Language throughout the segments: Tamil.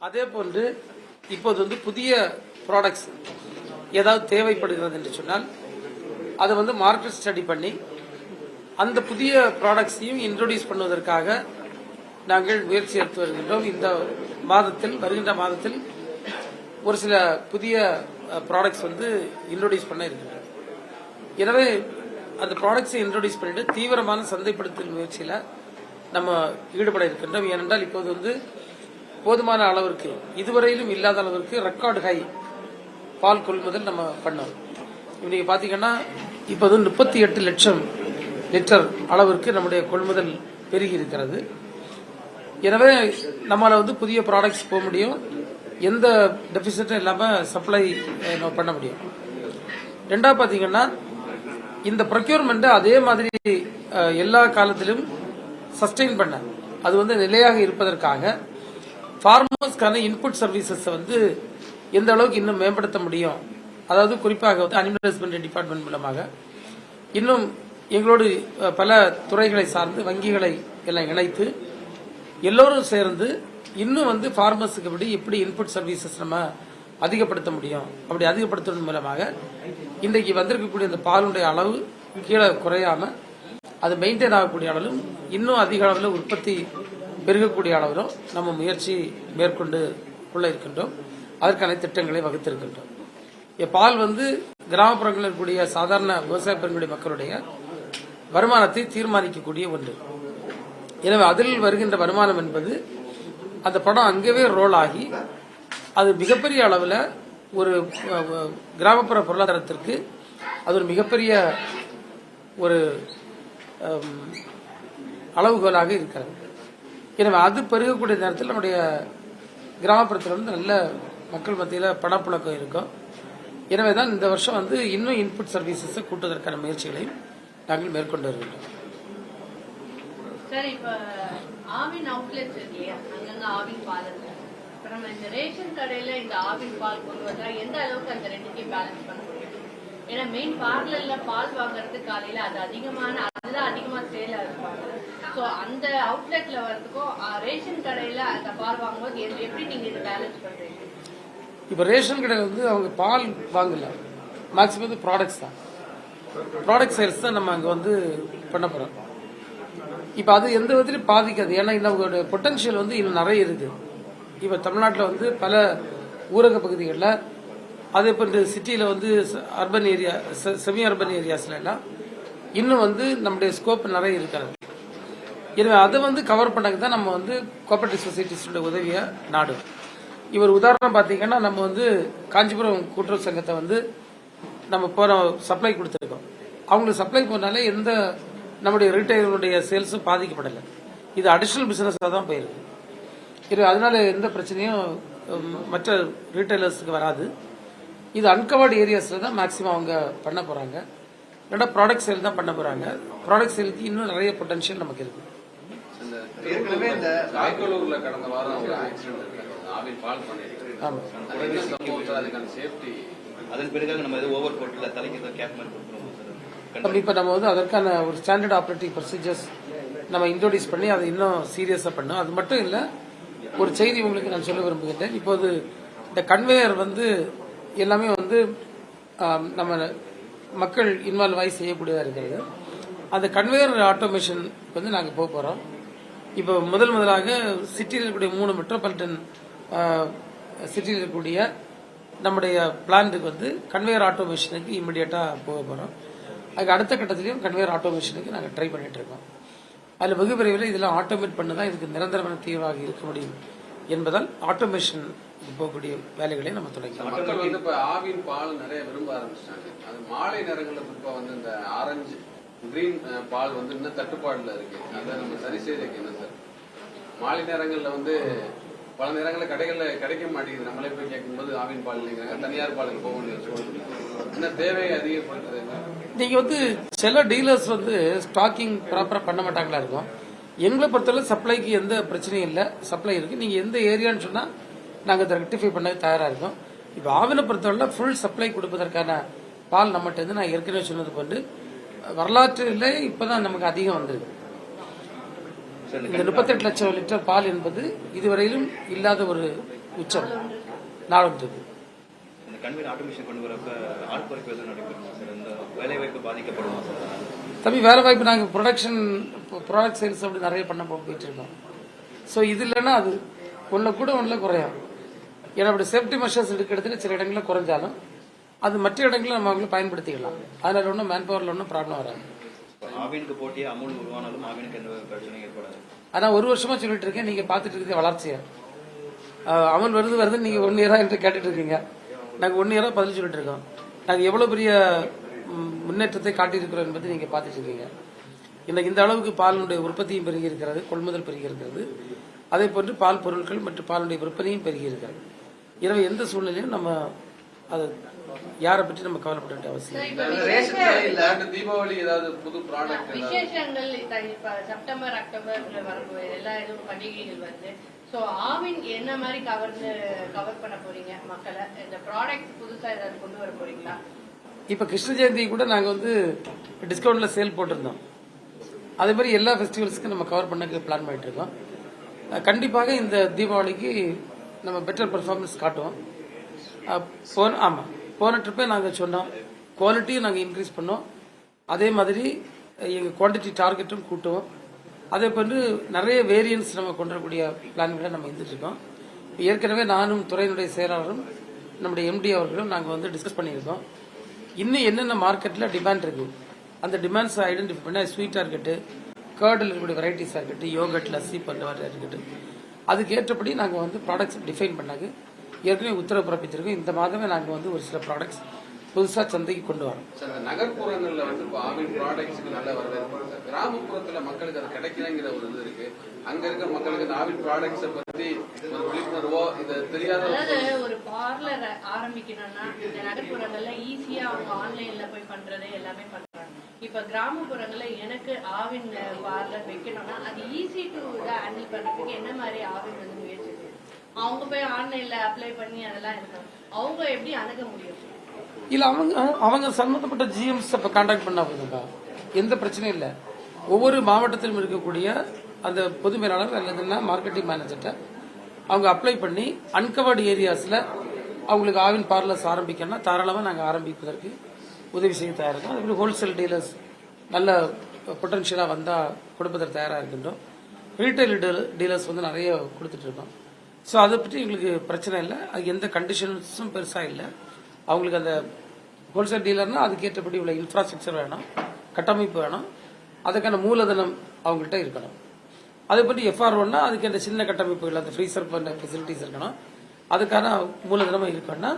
அதே போன்று இப்போது புதிய ப்ராடக்ட்ஸ் ஏதாவது தேவைப்படுகிறது என்று சொன்னால் அதை மார்க்கெட் ஸ்டடி பண்ணி அந்த புதிய ப்ராடக்ட்ஸையும் இன்ட்ரோடியூஸ் பண்ணுவதற்காக நாங்கள் முயற்சி எடுத்து வருகின்றோம். இந்த மாதத்தில் வருகின்ற மாதத்தில் ஒரு சில புதிய ப்ராடக்ட்ஸ் இன்ட்ரோடியூஸ் பண்ண இருக்கின்றன. எனவே அந்த ப்ராடக்ட்ஸை இன்ட்ரோடியூஸ் பண்ணிட்டு தீவிரமான சந்தைப்படுத்தல் முயற்சியில் நம்ம ஈடுபட இருக்கின்றோம். ஏனென்றால் இப்போது போதுமான அளவிற்கு இதுவரையிலும் இல்லாத அளவிற்கு ரெக்கார்டு ஹை பால் கொள்முதல் நம்ம பண்ணோம். இன்னைக்கு பாத்தீங்கன்னா இப்போது 38 லட்சம் லிட்டர் அளவிற்கு நம்முடைய கொள்முதல் பெருகி இருக்கிறது. எனவே நம்மளால புதிய ப்ராடக்ட்ஸ் போக முடியும், எந்த டெபிசிட்டும் இல்லாம சப்ளை பண்ண முடியும். ரெண்டாவது பாத்தீங்கன்னா இந்த ப்ரொக்யூர்மெண்ட் அதே மாதிரி எல்லா காலத்திலும் சஸ்டெயின் பண்ண அது நிலையாக இருப்பதற்காக ஃபார்மர்ஸ்க்கான இன்புட் சர்வீசஸ் எந்த அளவுக்கு இன்னும் மேம்படுத்த முடியும், அதாவது குறிப்பாக அனிமல் ஹஸ்பண்டரி டிபார்ட்மெண்ட் மூலமாக இன்னும் எங்களோடு பல துறைகளை சார்ந்து வங்கிகளை எல்லாம் இணைத்து எல்லோரும் சேர்ந்து இன்னும் ஃபார்மர்ஸுக்கு எப்படி இன்புட் சர்வீசஸ் நம்ம அதிகப்படுத்த முடியும், அப்படி அதிகப்படுத்துவதன் மூலமாக இன்றைக்கு வந்திருக்கக்கூடிய இந்த பாலுடைய அளவு கீழே குறையாம அது மெயின்டைன் ஆகக்கூடிய அளவிலும் இன்னும் அதிக அளவில் உற்பத்தி பெருகக்கூடிய அளவிலும் நம்ம முயற்சி மேற்கொண்டு கொள்ள இருக்கின்றோம். அதற்கான திட்டங்களை வகுத்திருக்கின்றோம். பால் கிராமப்புறங்களில் இருக்கக்கூடிய சாதாரண விவசாய பெண்களுடைய மக்களுடைய வருமானத்தை தீர்மானிக்கக்கூடிய ஒன்று. எனவே அதில் வருகின்ற வருமானம் என்பது அந்த படம் அங்கேயே ரோல் ஆகி அது மிகப்பெரிய அளவில் ஒரு கிராமப்புற பொருளாதாரத்திற்கு அது ஒரு மிகப்பெரிய ஒரு அளவுகோலாக இருக்கிறது. எனவே அது பெருகக்கூடிய நேரத்தில் நம்முடைய கிராமப்புறத்தில் நல்ல மக்கள் மத்தியில் பணப்புழக்கம் இருக்கும். எனவே தான் இந்த வருஷம் இன்னும் இன்புட் சர்வீசஸ் கூட்டுவதற்கான முயற்சிகளையும் நாங்கள் மேற்கொண்டு வருகின்றோம். சார், இப்ப ஆவின் அவுட்லெட்ஸ் இருக்கு இல்லையா, அங்கங்க ஆவின் பால் இருக்கு. இப்ப நம்ம இந்த ரேஷன் கடையில இந்த ஆவின் பால் கொண்டு வந்தா எந்த அளவுக்கு அந்த ரெண்டுத்தையும் பேலன்ஸ் பண்ண முடியும்? ஏன்னா மெயின் பார்லர்ல பால் வாங்குறது காலையில அது அதுதான் அதிகமா சேல் இருப்பாங்க. சோ அந்த அவுட்லெட்ல வரதுக்கும் ரேஷன் கடையில அந்த பால் வாங்கும்போது எப்படி நீங்க இதை பேலன்ஸ் பண்றீங்க? இப்ப ரேஷன் கடையில் அவங்க பால் வாங்கல, மேக்சிமம் ப்ராடக்ட்ஸ் தான், ப்ராடக்ட் சேல்ஸ் தான் நம்ம அங்க பண்ண போறோம். இப்ப அது எந்த விதத்திலும் பாதிக்காது. ஏன்னா இந்த பொட்டன்ஷியல் இன்னும் நிறைய இருக்கு. இப்ப தமிழ்நாட்டில் பல ஊரக பகுதிகளில் அதே போன்று சிட்டியில அர்பன் ஏரியா, செமி அர்பன் ஏரியாஸ்ல எல்லாம் இன்னும் நம்முடைய ஸ்கோப் நிறைய இருக்கிறது. எனவே அதை கவர் பண்ணக்கு தான் நம்ம கோஆபரேட்டிவ் சொசைட்டிஸோட உதவியை நாடும். இவர் உதாரணம் பார்த்தீங்கன்னா நம்ம காஞ்சிபுரம் கூட்டுறவு சங்கத்தை நம்ம போற சப்ளை கொடுத்துருக்கோம். அவங்களுக்கு சப்ளை போனாலே எந்த நம்முடைய ரீட்டைலருடைய சேல்ஸும் பாதிக்கப்படலை. இது அடிஷனல் பிசினஸாக தான் போயிருக்கு. இது அதனால எந்த பிரச்சனையும் மற்ற ரீட்டைலர்ஸுக்கு வராது. இது அன்கவர்டு ஏரியாஸ்ல தான் மேக்சிமம் அவங்க பண்ண போறாங்க. ரெண்டா ப்ராடக்ட் சேல் தான் பண்ண போறாங்க. ப்ராடக்ட் சேலுக்கு இன்னும் நிறைய பொட்டன்ஷியல் நமக்கு இருக்கு. ஏற்கனவே இந்த ராய்கலூர்ல கடந்த வாரம் ஒரு ஆக்சிடென்ட் ஆவின் பால் அதுக்கான சேஃப்டி அதன் பிறகு நம்ம ஓவர் கோட்ல தலைக்கு கேப் மாதிரி கொடுத்துருவோம். இப்ப நம்ம அதற்கான ஒரு ஸ்டாண்டர்ட் ஆபரேட்டிங் ப்ரொசீஜர்ஸ் நம்ம இன்ட்ரோடியூஸ் பண்ணி அதை இன்னும் சீரியஸா பண்ணோம். அது மட்டும் இல்ல, ஒரு செய்தி உங்களுக்கு நான் சொல்ல விரும்புகின்றேன். இப்போது இந்த கன்வேயர் எல்லாமே நம்ம மக்கள் இன்வால்வ் ஆகி செய்யக்கூடியதா இருக்கிறது. அந்த கன்வேயர் ஆட்டோமேஷன் நாங்க போக போறோம். இப்போ முதலாக சிட்டியில் இருக்கக்கூடிய 3 மெட்ரோபாலிட்டன் சிட்டியில் இருக்கக்கூடிய நம்முடைய பிளான்ட்டுக்கு கன்வேயர் ஆட்டோமேஷனுக்கு இமிடியேட்டா போக போறோம். அதுக்கு அடுத்த கட்டத்திலையும் கன்வேயர் ஆட்டோமேஷனுக்கு நாங்கள் ட்ரை பண்ணிட்டு இருக்கோம். அதில் வெகு விரைவில் இதெல்லாம் ஆட்டோமேட் பண்ணதான் இதுக்கு நிரந்தரமான தீர்வாக இருக்க முடியும் என்பதால் ஆட்டோமேஷன் போகக்கூடிய வேலைகளை நம்ம தொடங்கலாம். மக்கள் இப்ப ஆவின் பால் நிறைய விரும்ப ஆரம்பிச்சிட்டாங்க. அது மாலை நேரங்களில் இப்ப இந்த ஆரஞ்சு கிரீன் பால் இன்னும் தட்டுப்பாடுல இருக்கு. அதை நம்ம சரி செய்யறதுக்கு என்ன சார்? மாலை நேரங்கள்ல பல நேரங்களில் கடைகள்ல கிடைக்க மாட்டேங்குது. நம்மளே போய் கேட்கும்போது ஆவின் பால் இல்லைங்க, தனியார் பாலுக்கு போக வேண்டிய என்ன தேவையை அதிகப்படுத்துறது? நீங்க சில டீலர்ஸ் ஸ்டாக்கிங் ப்ராப்பரா பண்ண மாட்டாங்களா இருக்கும். எங்களை பொறுத்தவரை சப்ளைக்கு எந்த பிரச்சனையும் இல்லை, சப்ளை இருக்கு. நீங்க எந்த ஏரியான்னு சொன்னா நாங்க அதை ரெக்டிஃபை பண்ண தயாரா இருக்கோம். இப்ப ஆவினை பொறுத்தவரை ஃபுல் சப்ளை கொடுப்பதற்கான பால் நம்மகிட்ட நான் ஏற்கனவே சொன்னது போன்று வரலாற்றில் இப்பதான் நமக்கு அதிகம் வந்திருக்கு. இந்த 38 லட்சம் லிட்டர் பால் என்பது இதுவரையிலும் இல்லாத ஒரு உச்சம் நாளொன்று. இந்த கன்வீன் ஆட்டோமேஷன் கொண்டு வரப்ப ஆள் குறைப்பு எதுவும் நடைபெறுமா சார்? இந்த வேலை வாய்ப்பு பாதிக்கப்படுமா சார்? தம்பி வேலை வாய்ப்பு நாங்கள் ப்ராடக்ட் சேல்ஸ் அப்படி நிறைய பண்ண போயிட்டு இருக்கோம். ஸோ இது இல்லைன்னா அது ஒன்றில் கூட ஒன்றில் குறையும். ஏன்னா அப்படி சேஃப்டி மெஷர்ஸ் எடுக்கிறதுல சில இடங்களில் குறைஞ்சாலும் அது மற்ற இடங்களில் நம்ம அவங்களை பயன்படுத்திக்கலாம். அதனால ஒன்றும் மேன் பவரில் ஒன்றும் ப்ராப்ளம் வராது. ஆவினுக்கு போட்டியா அமுல் உருவானாலும் ஆவினுக்கு எந்த பிரச்சனை ஏற்படாது. ஆனால் ஒரு வருஷமா சொல்லிட்டு இருக்கேன், நீங்க பார்த்துட்டு இருக்க வளர்ச்சியை. அமல் வருதுன்னு நீங்க 1 இயரா என்று கேட்டுட்டு இருக்கீங்க. நாங்கள் 1 இயரா பதில் சொல்லிட்டு இருக்கோம். நாங்கள் எவ்வளவு பெரிய முன்னேற்றத்தை காட்டியிருக்கிறோம் என்பதை நீங்க பார்த்துட்டு இருக்கீங்க. இன்னைக்கு இந்த அளவுக்கு பாலினுடைய உற்பத்தியும் பெருகி இருக்கிறது, கொள்முதல் பெருகி இருக்கிறது. அதே போன்று பால் பொருட்கள் மற்றும் பாலுடைய விற்பனையும் பெருகி இருக்கிறது. எனவே எந்த சூழ்நிலையும் நம்ம அதை யாரை பற்றி நம்ம கவலைப்பட வேண்டிய அவசியம் இல்லை. தீபாவளி ஏதாவது புது ப்ராடக்ட் விசேஷங்கள் இப்ப செப்டம்பர் அக்டோபர்ல வரக்கூடிய எல்லா இதுவும் பண்டிகைகள் வருது. சோ ஆவின் என்ன மாதிரி கவர் பண்ண போறீங்க மக்களை? இந்த ப்ராடக்ட் புதுசா ஏதாவது கொண்டு வர போறீங்களா? இப்ப கிருஷ்ண ஜெயந்தி கூட நாங்க வந்து டிஸ்கவுண்ட்ல சேல் போட்டிருந்தோம். அதே மாதிரி எல்லா ஃபெஸ்டிவல்ஸ்க்கும் நம்ம கவர் பண்ண பிளான் பண்ணிட்டு இருக்கோம். கண்டிப்பாக இந்த தீபாவளிக்கு நம்ம பெட்டர் பெர்ஃபார்மன்ஸ் காட்டுவோம். போன ட்ரிப்பே நாங்கள் சொன்னோம், குவாலிட்டியும் நாங்கள் இன்க்ரீஸ் பண்ணோம். அதே மாதிரி எங்கள் குவான்டிட்டி டார்கெட்டும் கூட்டுவோம். அதே போன்று நிறைய வேரியன்ஸ் நம்ம கொண்டு வரக்கூடிய பிளான்களை நம்ம இருந்துட்டு இருக்கோம். ஏற்கனவே நானும் துறையினுடைய செயலாளரும் நம்முடைய எம்டி அவர்களும் நாங்கள் வந்து டிஸ்கஸ் பண்ணியிருக்கோம். இன்னும் என்னென்ன மார்க்கெட்டில் டிமாண்ட் இருக்கு, அந்த டிமாண்ட்ஸை ஐடென்டிஃபை பண்ண ஸ்வீட்டாக இருக்கட்டும், கர்டில் இருக்கக்கூடிய வெரைட்டிஸாக இருக்கட்டும், யோகட் லஸ்ஸி பண்ணுற மாதிரி இருக்கட்டும், அதுக்கு ஏற்றபடி நாங்கள் வந்து ப்ராடக்ட்ஸ் டிஃபைன் பண்ணாங்க. ஏற்கனவே உத்தரவு பிறப்பிச்சிருக்கோம். இந்த மாதமே நாங்கள் வந்து ஒரு சில ப்ராடக்ட்ஸ் புதுசாக சந்தைக்கு கொண்டு வரோம். நகர்ப்புறங்கள்ல வந்து ஆவின் ப்ராடக்ட்ஸ்க்கு நல்ல வரவேற்பு. கிராமப்புறத்துல மக்களுக்கு அது கிடைக்கலங்கிற ஒரு இது இருக்கு. அங்க இருக்க மக்களுக்கு இந்த ஆவின் ப்ராடக்ட்ஸை பத்தி ஒரு விழிப்புணர்வோ இது தெரியாத ஒரு பார்லர் ஆரம்பிக்கணும்னா இந்த நகர்ப்புறங்கள்ல ஈஸியா அவங்க ஆன்லைன்ல போய் பண்றது எல்லாமே பண்றாங்க. இப்ப கிராமப்புறங்கள்ல எனக்கு ஆவின் பார்லர் வைக்கணும்னா அது ஈஸி டு ஹேண்டில் பண்றதுக்கு என்ன மாதிரி ஆவின் வந்து முயற்சி? அவங்க போய் ஆன்லைன்ல அப்ளை பண்ணி அதெல்லாம் இருக்கும், அவங்க எப்படி அணுக முடியும்? இல்ல அவங்க சம்பந்தப்பட்ட ஜிஎம்ஸ் இப்ப கான்டாக்ட் பண்ணா போதும்பா, எந்த பிரச்சனையும் இல்லை. ஒவ்வொரு மாவட்டத்திலும் இருக்கக்கூடிய அந்த பொது மேலாளர் அல்லதுன்னா மார்க்கெட்டிங் மேனேஜர்கிட்ட அவங்க அப்ளை பண்ணி அன்கவர்டு ஏரியாஸ்ல அவங்களுக்கு ஆவின் பார்லர்ஸ் ஆரம்பிக்கணும்னா தாராளமாக நாங்கள் ஆரம்பிப்பதற்கு உதவி செய்ய தயாராக இருக்கோம். அதே மாதிரி ஹோல்சேல் டீலர்ஸ் நல்ல பொட்டன்ஷியலாக வந்தால் கொடுப்பதற்கு தயாராக இருக்கின்றோம். ரீட்டைல் டீலர்ஸ் வந்து நிறைய கொடுத்துட்டு இருக்கோம். ஸோ அதை பற்றி எங்களுக்கு பிரச்சனை இல்லை. அது எந்த கண்டிஷன்ஸும் பெருசாக இல்லை. அவங்களுக்கு அந்த ஹோல்சேல் டீலர்னா அதுக்கேற்றபடி உள்ள இன்ஃப்ராஸ்ட்ரக்சர் வேணும், கட்டமைப்பு வேணும், அதுக்கான மூலதனம் அவங்கள்ட்ட இருக்கணும். அதே பற்றி எஃப்ஆர்ஓன்னா அதுக்கு அந்த சின்ன கட்டமைப்புகள், அந்த ஃப்ரீசர் பண்ண ஃபெசிலிட்டிஸ் இருக்கணும். அதுக்கான மூலதனமாக இருக்கணும்னா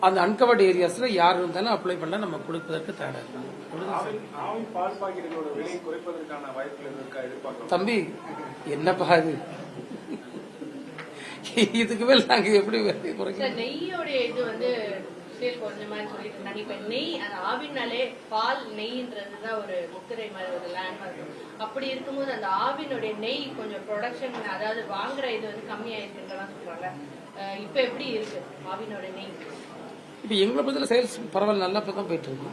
அந்த அன்கவர்டு ஏரியாஸ்ல யார் இருந்தாலும் அப்ளை பண்ண நம்ம கொடுப்பதற்கு தயாராக இருக்கணும். தம்பி என்னப்பா இது, இதுக்கு மேல நாங்க எப்படி நெய்யோட இது வந்து கொஞ்ச மாதிரி சொல்லிட்டு இருந்தாங்க. இப்ப நெய் அந்த ஆவினாலே பால் நெய்ன்றதுதான் ஒரு முத்திரை மாதிரி ஒரு லேண்ட்மார்க். அப்படி இருக்கும்போது அந்த ஆவினுடைய நெய் கொஞ்சம் ப்ரொடக்ஷன், அதாவது வாங்குற இது வந்து கம்மியாயிருக்குன்றதான் சொல்றாங்க. இப்ப எப்படி இருக்கு ஆவினோட நெய்? இப்ப எங்களை பத்தில சேல்ஸ் பரவாயில்ல, நல்லா தான் போயிட்டு இருக்கு.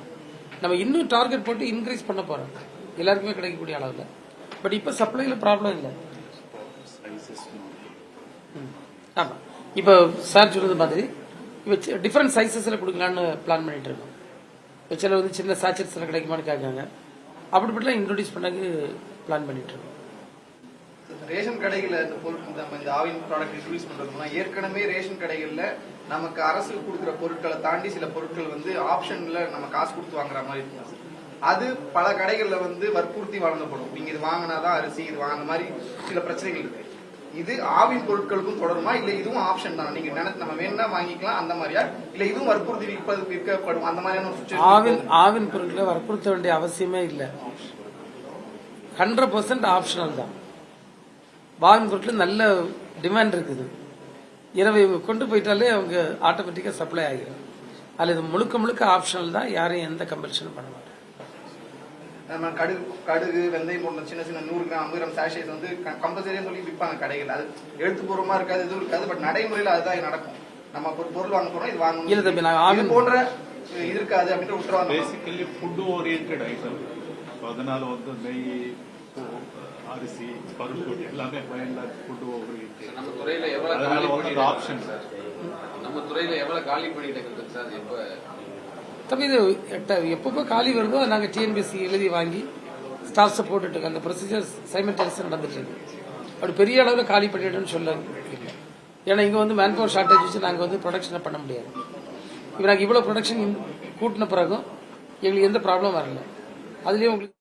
நம்ம இன்னும் டார்கெட் போட்டு இன்க்ரீஸ் பண்ண போறோம் எல்லாருக்குமே கிடைக்கக்கூடிய அளவுல. பட் இப்ப சப்ளைல ப்ராப்ளம் இல்லை. ஆமா, இப்ப சார் சொல்றது மாதிரி இப்ப டிஃபரெண்ட் சைசஸ்ல கொடுக்கலான்னு பிளான் பண்ணிட்டு இருக்கோம். இப்ப சில வந்து சின்ன சாச்சட்ஸ்ல கிடைக்குமான்னு கேட்காங்க. அப்படிப்பட்ட இன்ட்ரோடியூஸ் பண்ணக்கு பிளான் பண்ணிட்டு இருக்கோம். ரேஷன் கடைகள்ல இந்த பொருட்கள் இந்த ஆவின் ப்ராடக்ட் இன்ட்ரோடியூஸ் பண்றதுனா ஏற்கனவே ரேஷன் கடைகள்ல நமக்கு அரசு கொடுக்குற பொருட்களை தாண்டி சில பொருட்கள் வந்து ஆப்ஷன்ல நம்ம காசு கொடுத்து வாங்குற மாதிரி இருக்கும். அது பல கடைகள்ல வந்து வற்புறுத்தி வழங்கப்படும். நீங்க இது வாங்கினாதான் அரிசி, இது வாங்கின மாதிரி சில பிரச்சனைகள் இருக்கு. இது ஆவின் பொருட்களுக்கும் தொடருமா, இல்ல இதுவும் ஆப்ஷன் தான், நீங்க நம்ம வேணா வாங்கிக்கலாம் அந்த மாதிரியா, இல்ல இதுவும் வற்புறுத்தி விற்கப்படும் அந்த மாதிரியான ஆவின் பொருட்களை வற்புறுத்த வேண்டிய அவசியமே இல்லை. 100% ஆப்ஷனல் தான். ஆவின் பொருட்கள் நல்ல டிமாண்ட் இருக்குது. இரவு இவங்க கொண்டு போயிட்டாலே அவங்க ஆட்டோமேட்டிக்கா சப்ளை ஆகிடும். அதுல இது முழுக்க ஆப்ஷனல் தான். யாரையும் எந்த கம்பல்ஷனும் பண்ண மாட்டோம். கடுகு வெந்தயம் போன்ற சின்ன சின்ன 100 கிராம் 50 கிராம் சாஷேஸ் வந்து கம்பல்சரியா சொல்லி விற்பாங்க கடைகள். அது எழுத்துப்பூர்வமா இருக்காது, எதுவும் இருக்காது. பட் நடைமுறையில் அதுதான் நடக்கும். நம்ம பொருள் வாங்க போறோம், இது வாங்கணும் போன்ற இது இருக்காது அப்படின்ற உத்தரவாதம். Basically food oriented item. அதனால வந்து நெய் அரிசி பருப்பு எல்லாமே பயன்ல கொண்டு போகிறீங்க. நம்ம துறையில எவ்வளவு அதனால காலி வந்து பண்ணிட்டு ஆப்ஷன் சார் நம்ம துறையில எவ்வளவு காலி பண்ணிட்டு இருக்கு சார் எப்ப தம்பி இது எப்பப்போ காலி வருதோ நாங்கள் டிஎன்பிஎஸ்சி எழுதி வாங்கி ஸ்டாஃப்ஸை போட்டுட்டு இருக்கோம். அந்த ப்ரொசீஜர் சைமல்டேனியஸாக நடந்துட்டு இருக்கு. அப்படி பெரிய அளவில் காலி பண்ணிடுன்னு சொல்ல இல்லை. ஏன்னா இங்கே வந்து மேன் பவர் ஷார்ட்டேஜ் வச்சு நாங்கள் வந்து ப்ரொடக்ஷனை பண்ண முடியாது. இப்போ நாங்கள் இவ்வளோ ப்ரொடக்ஷன் கூட்டின பிறகும் எங்களுக்கு எந்த ப்ராப்ளம் வரல. அதுலேயும் உங்களுக்கு